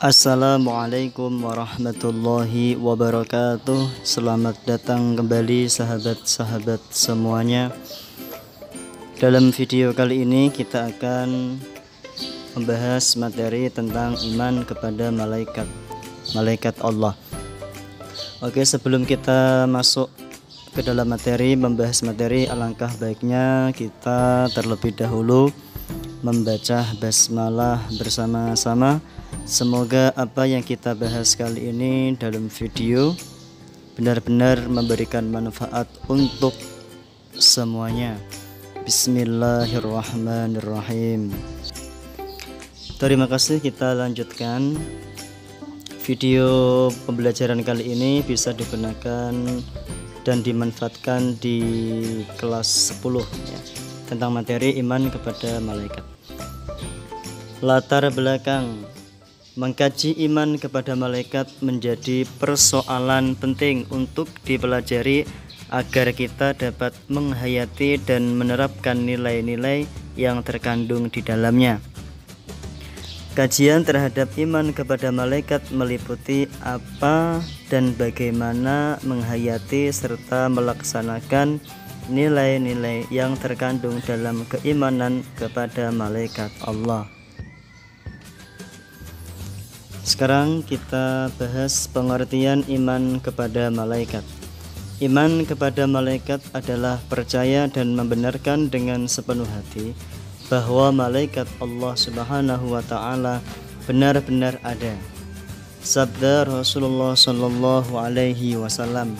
Assalamualaikum warahmatullahi wabarakatuh. Selamat datang kembali sahabat-sahabat semuanya. Dalam video kali ini kita akan membahas materi tentang iman kepada malaikat Allah. Oke, sebelum kita masuk ke dalam materi, membahas materi, alangkah baiknya kita terlebih dahulu membaca basmalah bersama-sama. Semoga apa yang kita bahas kali ini dalam video benar-benar memberikan manfaat untuk semuanya. Bismillahirrahmanirrahim. Terima kasih, kita lanjutkan. Video pembelajaran kali ini bisa digunakan dan dimanfaatkan di kelas 10 ya, tentang materi iman kepada malaikat. Latar belakang mengkaji iman kepada malaikat menjadi persoalan penting untuk dipelajari agar kita dapat menghayati dan menerapkan nilai-nilai yang terkandung di dalamnya. Kajian terhadap iman kepada malaikat meliputi apa dan bagaimana menghayati serta melaksanakan nilai-nilai yang terkandung dalam keimanan kepada malaikat Allah. Sekarang kita bahas pengertian iman kepada malaikat. Iman kepada malaikat adalah percaya dan membenarkan dengan sepenuh hati bahwa malaikat Allah Subhanahu wa taala benar-benar ada. Sabda Rasulullah sallallahu alaihi wasallam,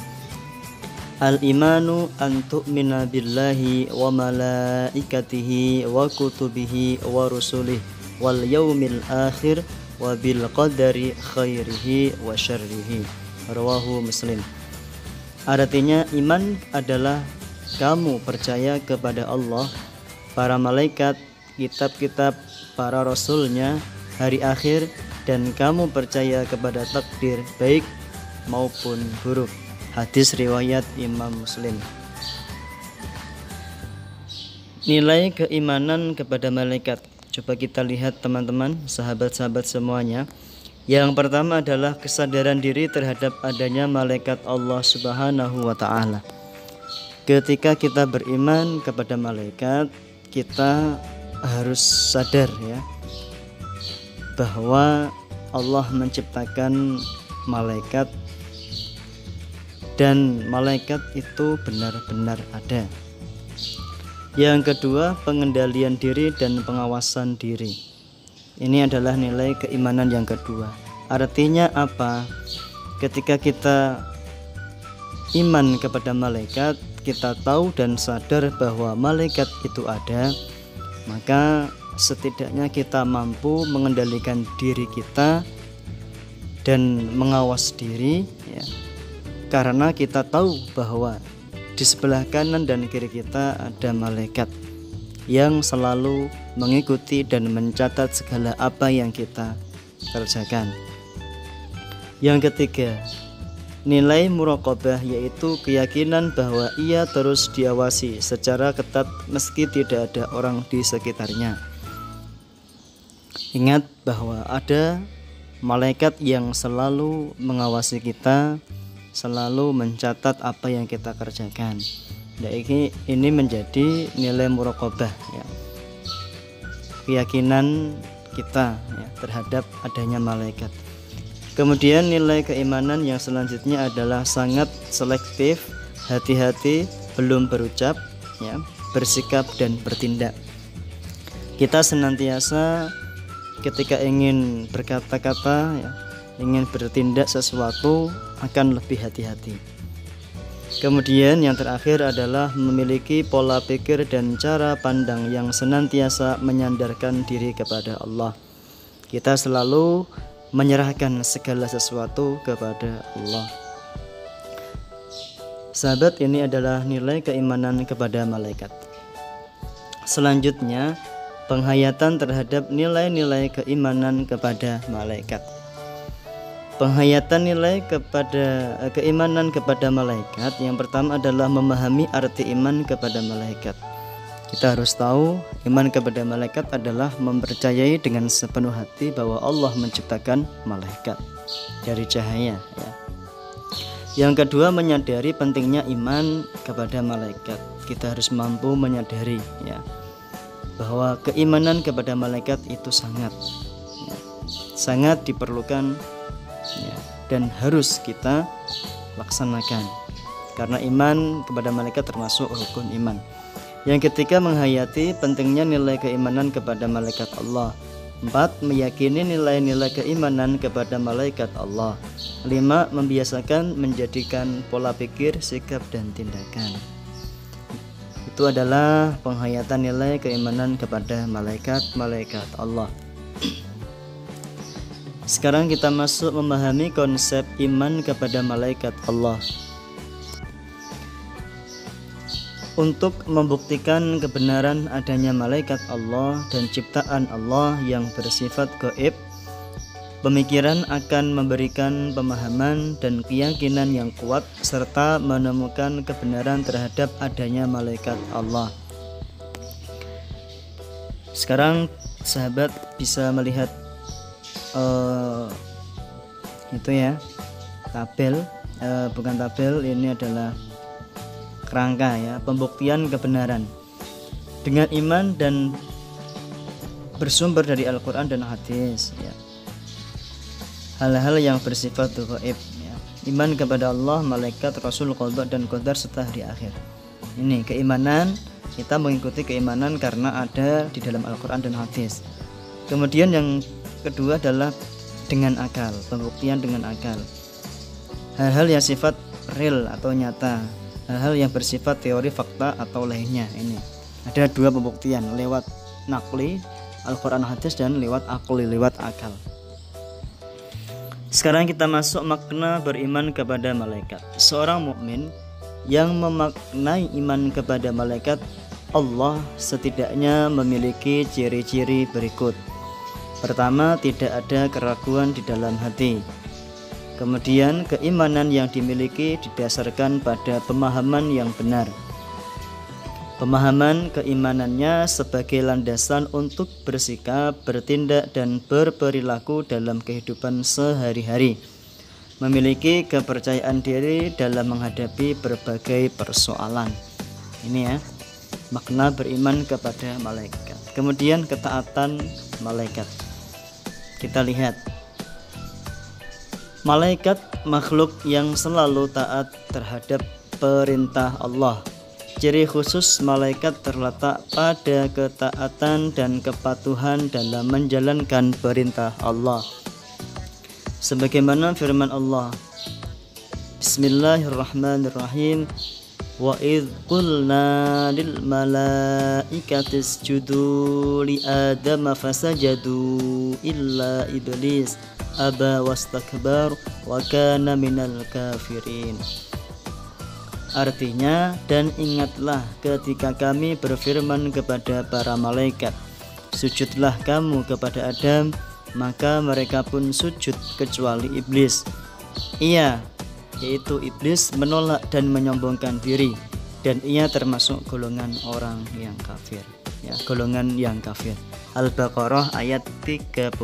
"Al-imanu an tu'mina billahi wa malaikatihi wa kutubihi wa rusulihi wal yaumil akhir wa bil qadari khairihi wa syarrihi." Rawahu Muslim. Artinya, iman adalah kamu percaya kepada Allah, para malaikat, kitab-kitab, para rasulnya, hari akhir, dan kamu percaya kepada takdir baik maupun buruk. Hadis riwayat Imam Muslim. Nilai keimanan kepada malaikat. Coba kita lihat teman-teman, sahabat-sahabat semuanya. Yang pertama adalah kesadaran diri terhadap adanya malaikat Allah Subhanahu wa taala. Ketika kita beriman kepada malaikat, kita harus sadar ya bahwa Allah menciptakan malaikat dan malaikat itu benar-benar ada. Yang kedua, pengendalian diri dan pengawasan diri. Ini adalah nilai keimanan yang kedua. Artinya apa? Ketika kita iman kepada malaikat, kita tahu dan sadar bahwa malaikat itu ada, maka setidaknya kita mampu mengendalikan diri kita dan mengawas diri ya, karena kita tahu bahwa di sebelah kanan dan kiri kita ada malaikat yang selalu mengikuti dan mencatat segala apa yang kita kerjakan. Yang ketiga, nilai muraqabah, yaitu keyakinan bahwa ia terus diawasi secara ketat meski tidak ada orang di sekitarnya. Ingat bahwa ada malaikat yang selalu mengawasi kita, selalu mencatat apa yang kita kerjakan. Nah, ini menjadi nilai muraqabah ya, keyakinan kita ya, terhadap adanya malaikat. Kemudian nilai keimanan yang selanjutnya adalah sangat selektif, hati-hati, belum berucap ya, bersikap dan bertindak. Kita senantiasa ketika ingin berkata-kata ya, ingin bertindak sesuatu akan lebih hati-hati. Kemudian yang terakhir adalah memiliki pola pikir dan cara pandang yang senantiasa menyandarkan diri kepada Allah. Kita selalu menyerahkan segala sesuatu kepada Allah. Sahabat, ini adalah nilai keimanan kepada malaikat. Selanjutnya, penghayatan terhadap nilai-nilai keimanan kepada malaikat. Penghayatan nilai kepada keimanan kepada malaikat yang pertama adalah memahami arti iman kepada malaikat. Kita harus tahu iman kepada malaikat adalah mempercayai dengan sepenuh hati bahwa Allah menciptakan malaikat dari cahaya, ya. Yang kedua, menyadari pentingnya iman kepada malaikat. Kita harus mampu menyadari, ya, bahwa keimanan kepada malaikat itu sangat diperlukan, ya, dan harus kita laksanakan, karena iman kepada malaikat termasuk rukun iman. Yang ketiga, menghayati pentingnya nilai keimanan kepada malaikat Allah. 4. Meyakini nilai-nilai keimanan kepada malaikat Allah. 5. Membiasakan menjadikan pola pikir, sikap, dan tindakan. Itu adalah penghayatan nilai keimanan kepada malaikat Allah. Sekarang kita masuk memahami konsep iman kepada malaikat Allah. Untuk membuktikan kebenaran adanya malaikat Allah dan ciptaan Allah yang bersifat gaib, pemikiran akan memberikan pemahaman dan keyakinan yang kuat serta menemukan kebenaran terhadap adanya malaikat Allah. Sekarang sahabat bisa melihat itu ya, tabel, bukan tabel, ini adalah kerangka, ya, pembuktian kebenaran dengan iman dan bersumber dari Al-Quran dan hadis, ya. Hal-hal yang bersifat gaib, ya. Iman kepada Allah, malaikat, Rasul, qada dan qadar serta hari akhir. Ini keimanan, kita mengikuti keimanan karena ada di dalam Al-Quran dan hadis. Kemudian yang kedua adalah dengan akal, pembuktian dengan akal. Hal-hal yang sifat real atau nyata, hal-hal yang bersifat teori, fakta atau lainnya. Ini ada dua pembuktian, lewat nakli Al-Quran hadis dan lewat akli, lewat akal. Sekarang kita masuk makna beriman kepada malaikat. Seorang mukmin yang memaknai iman kepada malaikat Allah setidaknya memiliki ciri-ciri berikut. Pertama, tidak ada keraguan di dalam hati. Kemudian, keimanan yang dimiliki didasarkan pada pemahaman yang benar. Pemahaman keimanannya sebagai landasan untuk bersikap, bertindak, dan berperilaku dalam kehidupan sehari-hari. Memiliki kepercayaan diri dalam menghadapi berbagai persoalan. Ini ya, makna beriman kepada malaikat. Kemudian ketaatan malaikat. Kita lihat. Malaikat makhluk yang selalu taat terhadap perintah Allah. Ciri khusus malaikat terletak pada ketaatan dan kepatuhan dalam menjalankan perintah Allah. Sebagaimana firman Allah, Bismillahirrahmanirrahim, wa idh qulna lil malaikati isjudu li adama fasajadu illa iblis aba wastakbar wa kana minal kafirin. Artinya, dan ingatlah ketika kami berfirman kepada para malaikat, sujudlah kamu kepada Adam, maka mereka pun sujud kecuali iblis. Ia, yaitu iblis, menolak dan menyombongkan diri, dan ia termasuk golongan orang yang kafir, ya, golongan yang kafir. Al-Baqarah ayat 34.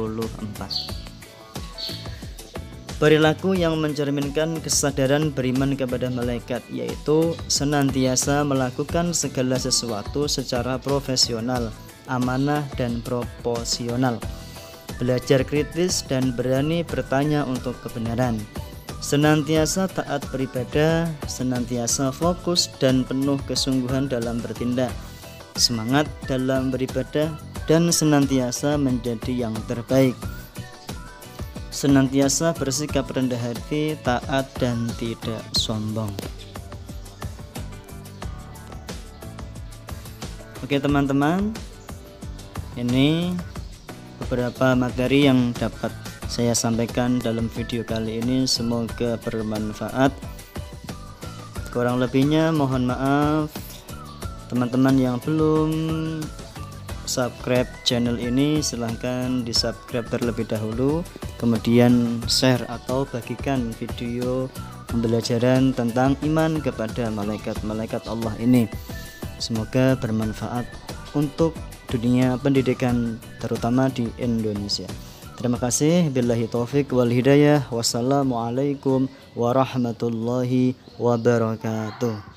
Perilaku yang mencerminkan kesadaran beriman kepada malaikat, yaitu senantiasa melakukan segala sesuatu secara profesional, amanah dan proporsional, belajar kritis dan berani bertanya untuk kebenaran, senantiasa taat beribadah, senantiasa fokus dan penuh kesungguhan dalam bertindak, semangat dalam beribadah, dan senantiasa menjadi yang terbaik, senantiasa bersikap rendah hati, taat, dan tidak sombong. Oke teman-teman, ini beberapa materi yang dapat saya sampaikan dalam video kali ini. Semoga bermanfaat. Kurang lebihnya mohon maaf. Teman-teman yang belum subscribe channel ini, silahkan di subscribe terlebih dahulu, kemudian share atau bagikan video pembelajaran tentang iman kepada malaikat-malaikat Allah ini. Semoga bermanfaat untuk dunia pendidikan terutama di Indonesia. Terima kasih. Billahi taufik wal hidayah. Wassalamualaikum warahmatullahi wabarakatuh.